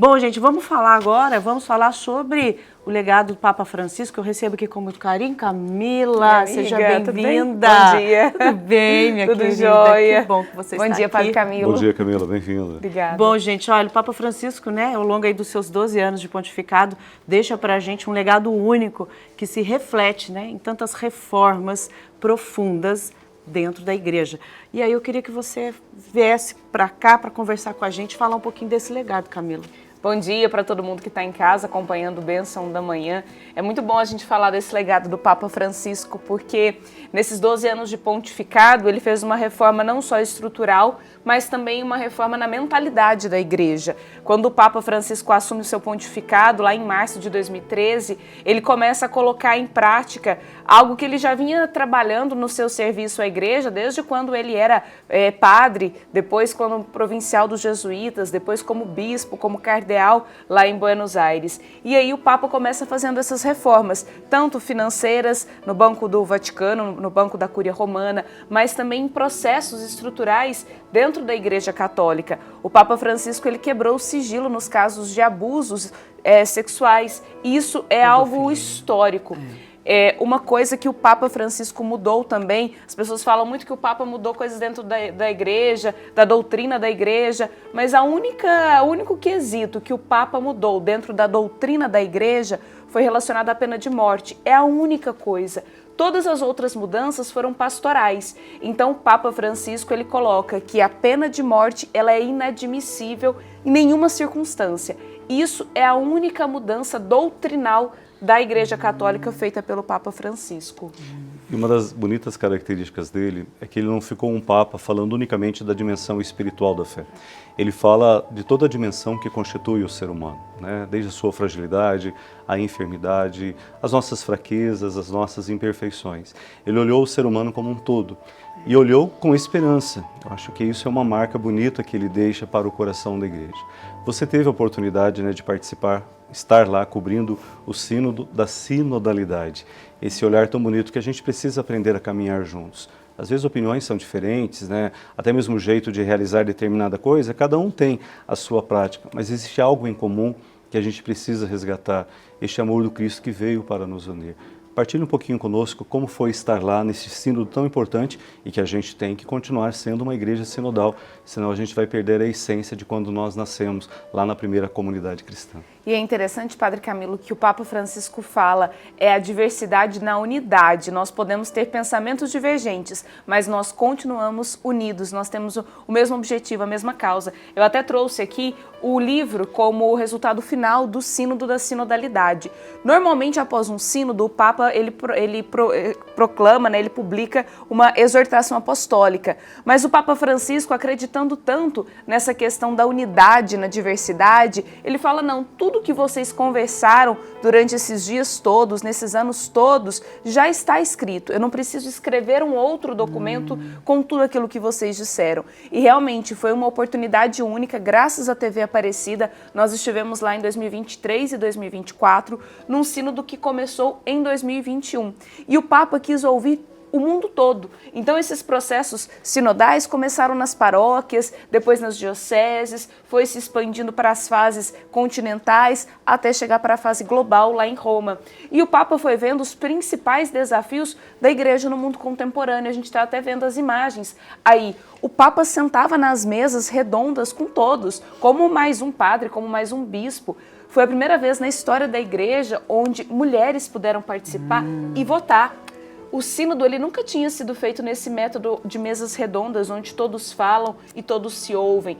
Bom, gente, vamos falar sobre o legado do Papa Francisco. Eu recebo aqui com muito carinho. Camila, seja bem-vinda. Bom dia. Tudo bem, minha querida? Tudo jóia. Que bom que você está aqui. Bom dia, Padre Camilo. Bom dia, Camila. Bem-vinda. Obrigada. Bom, gente, olha, o Papa Francisco, né, ao longo aí dos seus 12 anos de pontificado, deixa pra gente um legado único que se reflete, né, em tantas reformas profundas dentro da igreja. E aí eu queria que você viesse para cá para conversar com a gente, falar um pouquinho desse legado, Camila. Bom dia para todo mundo que está em casa acompanhando o Bênção da Manhã. É muito bom a gente falar desse legado do Papa Francisco, porque nesses 12 anos de pontificado, ele fez uma reforma não só estrutural, mas também uma reforma na mentalidade da igreja. Quando o Papa Francisco assume o seu pontificado, lá em março de 2013, ele começa a colocar em prática algo que ele já vinha trabalhando no seu serviço à igreja, desde quando ele era padre, depois como provincial dos jesuítas, depois como bispo, como cardeal lá em Buenos Aires. E aí o Papa começa fazendo essas reformas, tanto financeiras, no Banco do Vaticano, no Banco da Cúria Romana, mas também em processos estruturais dentro da Igreja Católica. O Papa Francisco ele quebrou o sigilo nos casos de abusos sexuais. Isso é algo histórico. Uma coisa que o Papa Francisco mudou também, as pessoas falam muito que o Papa mudou coisas dentro da igreja, da doutrina da igreja, mas o único quesito que o Papa mudou dentro da doutrina da igreja foi relacionado à pena de morte. É a única coisa. Todas as outras mudanças foram pastorais. Então o Papa Francisco ele coloca que a pena de morte ela é inadmissível em nenhuma circunstância. Isso é a única mudança doutrinal da Igreja Católica feita pelo Papa Francisco. E uma das bonitas características dele é que ele não ficou um Papa falando unicamente da dimensão espiritual da fé. Ele fala de toda a dimensão que constitui o ser humano, né? Desde a sua fragilidade, a enfermidade, as nossas fraquezas, as nossas imperfeições. Ele olhou o ser humano como um todo e olhou com esperança. Eu acho que isso é uma marca bonita que ele deixa para o coração da igreja. Você teve a oportunidade, né, de participar, estar lá cobrindo o sínodo da sinodalidade. Esse olhar tão bonito que a gente precisa aprender a caminhar juntos. Às vezes opiniões são diferentes, né? Até mesmo o jeito de realizar determinada coisa, cada um tem a sua prática, mas existe algo em comum que a gente precisa resgatar, este amor do Cristo que veio para nos unir. Partilhe um pouquinho conosco como foi estar lá nesse sínodo tão importante e que a gente tem que continuar sendo uma igreja sinodal, senão a gente vai perder a essência de quando nós nascemos lá na primeira comunidade cristã. E é interessante, Padre Camilo, que o Papa Francisco fala é a diversidade na unidade. Nós podemos ter pensamentos divergentes, mas nós continuamos unidos, nós temos o mesmo objetivo, a mesma causa. Eu até trouxe aqui o livro como o resultado final do sínodo da sinodalidade. Normalmente, após um sínodo, o Papa ele proclama, né, ele publica uma exortação apostólica. Mas o Papa Francisco, acreditando tanto nessa questão da unidade, na diversidade, ele fala, não, tudo que vocês conversaram durante esses dias todos, nesses anos todos, já está escrito. Eu não preciso escrever um outro documento com tudo aquilo que vocês disseram. E realmente foi uma oportunidade única, graças à TV Aparecida. Nós estivemos lá em 2023 e 2024, num sínodo que começou em 2021. E o Papa quis ouvir o mundo todo. Então esses processos sinodais começaram nas paróquias, depois nas dioceses, foi se expandindo para as fases continentais, até chegar para a fase global lá em Roma. E o Papa foi vendo os principais desafios da igreja no mundo contemporâneo. A gente está até vendo as imagens. Aí o Papa sentava nas mesas redondas com todos, como mais um padre, como mais um bispo. Foi a primeira vez na história da igreja onde mulheres puderam participar e votar. O sínodo ele nunca tinha sido feito nesse método de mesas redondas, onde todos falam e todos se ouvem.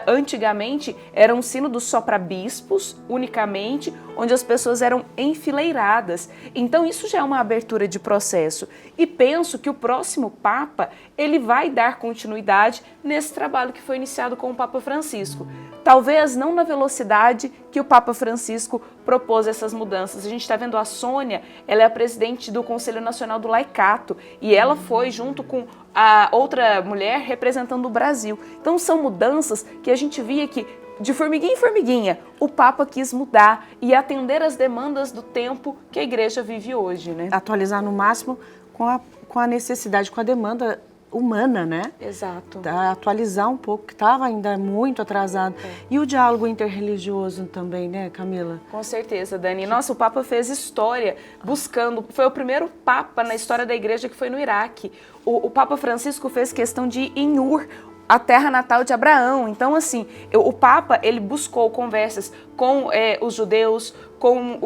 Antigamente, era um sínodo só para bispos, unicamente, onde as pessoas eram enfileiradas. Então, isso já é uma abertura de processo. E penso que o próximo Papa, ele vai dar continuidade nesse trabalho que foi iniciado com o Papa Francisco. Talvez não na velocidade que o Papa Francisco propôs essas mudanças. A gente está vendo a Sônia, ela é a presidente do Conselho Nacional do Laicato e ela foi junto com a outra mulher representando o Brasil. Então são mudanças que a gente via que de formiguinha em formiguinha o Papa quis mudar e atender às demandas do tempo que a igreja vive hoje, né? Atualizar no máximo com a necessidade, com a demanda humana, né? Exato. Atualizar um pouco, que estava ainda muito atrasado. E o diálogo interreligioso também, né, Camila? Com certeza, Dani. Nossa, o Papa fez história buscando, foi o primeiro Papa na história da Igreja que foi no Iraque. O Papa Francisco fez questão de ir em Ur, a terra natal de Abraão. Então, assim, o Papa, ele buscou conversas com os judeus, com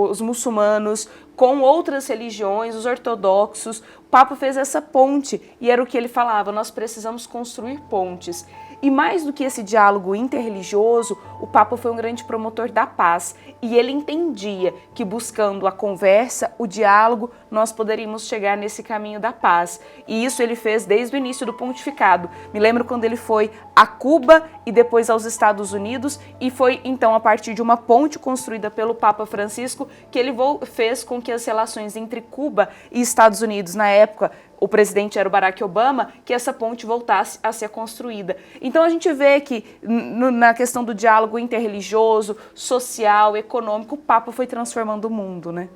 os muçulmanos, com outras religiões, os ortodoxos. O Papa fez essa ponte e era o que ele falava, nós precisamos construir pontes. E mais do que esse diálogo interreligioso, o Papa foi um grande promotor da paz e ele entendia que buscando a conversa, o diálogo, nós poderíamos chegar nesse caminho da paz. E isso ele fez desde o início do pontificado. Me lembro quando ele foi a Cuba e depois aos Estados Unidos e foi então a partir de uma ponte construída pelo Papa Francisco que ele fez com que as relações entre Cuba e Estados Unidos, na época, o presidente era o Barack Obama, que essa ponte voltasse a ser construída. Então a gente vê que na questão do diálogo interreligioso, social, econômico, o Papa foi transformando o mundo, né?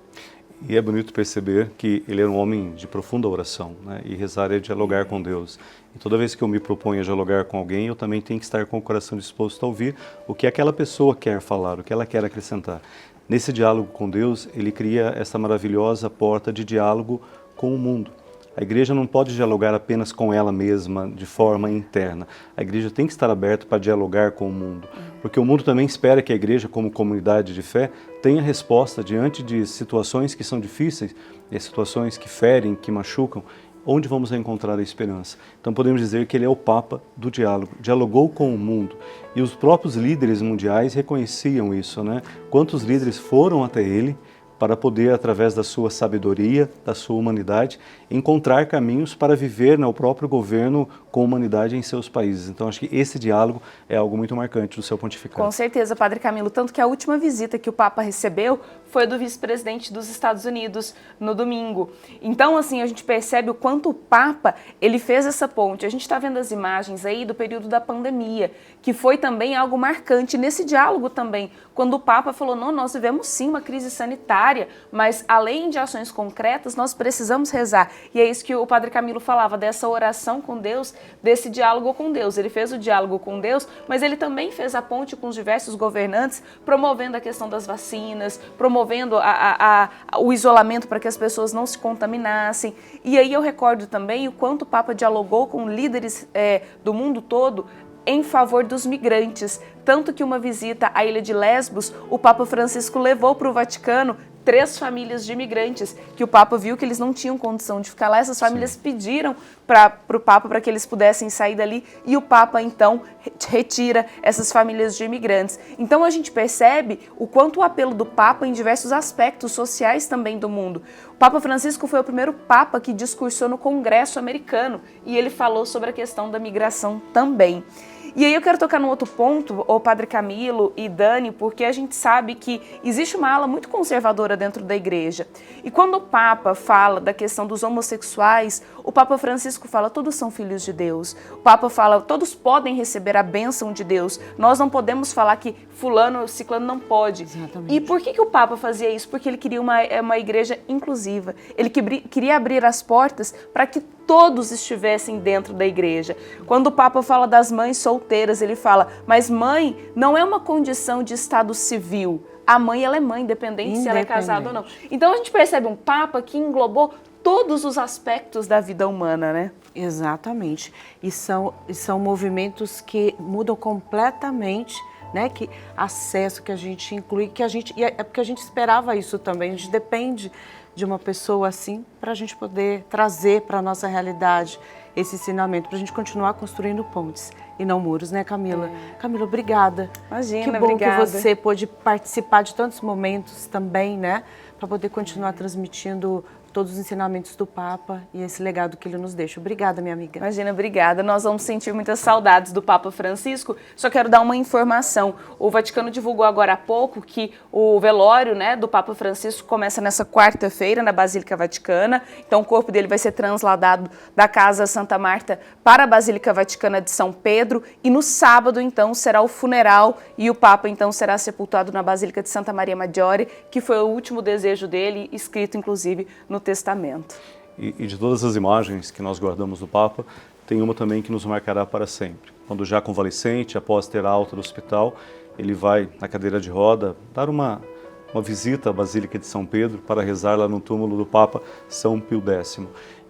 E é bonito perceber que ele era um homem de profunda oração, né? E rezar é dialogar com Deus. E toda vez que eu me proponho a dialogar com alguém, eu também tenho que estar com o coração disposto a ouvir o que aquela pessoa quer falar, o que ela quer acrescentar. Nesse diálogo com Deus, ele cria essa maravilhosa porta de diálogo com o mundo. A igreja não pode dialogar apenas com ela mesma, de forma interna. A igreja tem que estar aberta para dialogar com o mundo, porque o mundo também espera que a igreja, como comunidade de fé, tenha resposta diante de situações que são difíceis, e situações que ferem, que machucam, onde vamos encontrar a esperança. Então podemos dizer que ele é o Papa do diálogo, dialogou com o mundo. E os próprios líderes mundiais reconheciam isso, né? Quantos líderes foram até ele, para poder, através da sua sabedoria, da sua humanidade, encontrar caminhos para viver o próprio governo com humanidade em seus países. Então, acho que esse diálogo é algo muito marcante do seu pontificado. Com certeza, Padre Camilo, tanto que a última visita que o Papa recebeu foi do vice-presidente dos Estados Unidos no domingo. Então, assim, a gente percebe o quanto o Papa, ele fez essa ponte. A gente está vendo as imagens aí do período da pandemia, que foi também algo marcante nesse diálogo também, quando o Papa falou, não, nós vivemos sim uma crise sanitária, mas além de ações concretas, nós precisamos rezar. E é isso que o Padre Camilo falava, dessa oração com Deus, desse diálogo com Deus. Ele fez o diálogo com Deus, mas ele também fez a ponte com os diversos governantes, promovendo a questão das vacinas, promovendo o isolamento para que as pessoas não se contaminassem. E aí eu recordo também o quanto o Papa dialogou com líderes do mundo todo em favor dos migrantes. Tanto que uma visita à ilha de Lesbos, o Papa Francisco levou para o Vaticano 3 famílias de imigrantes, que o Papa viu que eles não tinham condição de ficar lá. Essas famílias pediram para o Papa para que eles pudessem sair dali e o Papa, então, retira essas famílias de imigrantes. Então, a gente percebe o quanto o apelo do Papa em diversos aspectos sociais também do mundo. O Papa Francisco foi o primeiro Papa que discursou no Congresso americano e ele falou sobre a questão da migração também. E aí eu quero tocar num outro ponto, o Padre Camilo e Dani, porque a gente sabe que existe uma ala muito conservadora dentro da igreja. E quando o Papa fala da questão dos homossexuais, o Papa Francisco fala, todos são filhos de Deus. O Papa fala, todos podem receber a bênção de Deus. Nós não podemos falar que fulano, ciclano não pode. Exatamente. E por que o Papa fazia isso? Porque ele queria uma igreja inclusiva. Ele queria abrir as portas para que todos estivessem dentro da igreja. Quando o Papa fala das mães solteiras, ele fala, mas mãe não é uma condição de estado civil. A mãe, ela é mãe, independente se ela é casada ou não. Então a gente percebe um Papa que englobou todos os aspectos da vida humana, né? Exatamente. E são movimentos que mudam completamente, né? Que acesso que a gente inclui, é porque a gente esperava isso também. A gente depende de uma pessoa assim para a gente poder trazer para a nossa realidade esse ensinamento, para a gente continuar construindo pontes e não muros, né, Camila? Camila, obrigada. Imagina, que bom obrigada. que você pôde participar de tantos momentos também, né? Para poder continuar transmitindo todos os ensinamentos do Papa e esse legado que ele nos deixa. Obrigada, minha amiga. Imagina, obrigada. Nós vamos sentir muitas saudades do Papa Francisco. Só quero dar uma informação. O Vaticano divulgou agora há pouco que o velório, né, do Papa Francisco começa nessa quarta-feira na Basílica Vaticana. Então o corpo dele vai ser transladado da Casa Santa Marta para a Basílica Vaticana de São Pedro e no sábado, então, será o funeral e o Papa, então, será sepultado na Basílica de Santa Maria Maggiore, que foi o último desejo dele, escrito, inclusive, no Testamento. e de todas as imagens que nós guardamos do Papa, tem uma também que nos marcará para sempre. Quando já convalescente, após ter alta do hospital, ele vai na cadeira de roda dar uma visita à Basílica de São Pedro para rezar lá no túmulo do Papa São Pio X.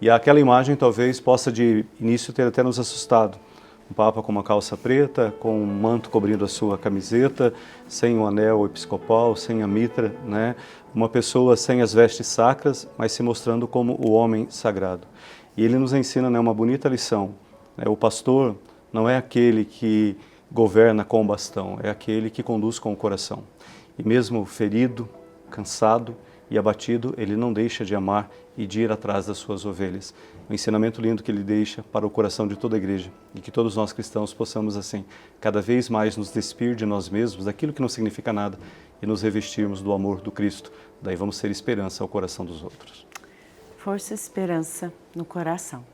E aquela imagem talvez possa de início ter até nos assustado. Um Papa com uma calça preta, com um manto cobrindo a sua camiseta, sem o anel episcopal, sem a mitra, né? Uma pessoa sem as vestes sacras, mas se mostrando como o homem sagrado. E ele nos ensina, né, uma bonita lição. O pastor não é aquele que governa com o bastão, é aquele que conduz com o coração. E mesmo ferido, cansado e abatido, ele não deixa de amar e de ir atrás das suas ovelhas. Um ensinamento lindo que ele deixa para o coração de toda a igreja e que todos nós cristãos possamos, assim, cada vez mais nos despir de nós mesmos, daquilo que não significa nada e nos revestirmos do amor do Cristo. Daí vamos ser esperança ao coração dos outros. Força e esperança no coração.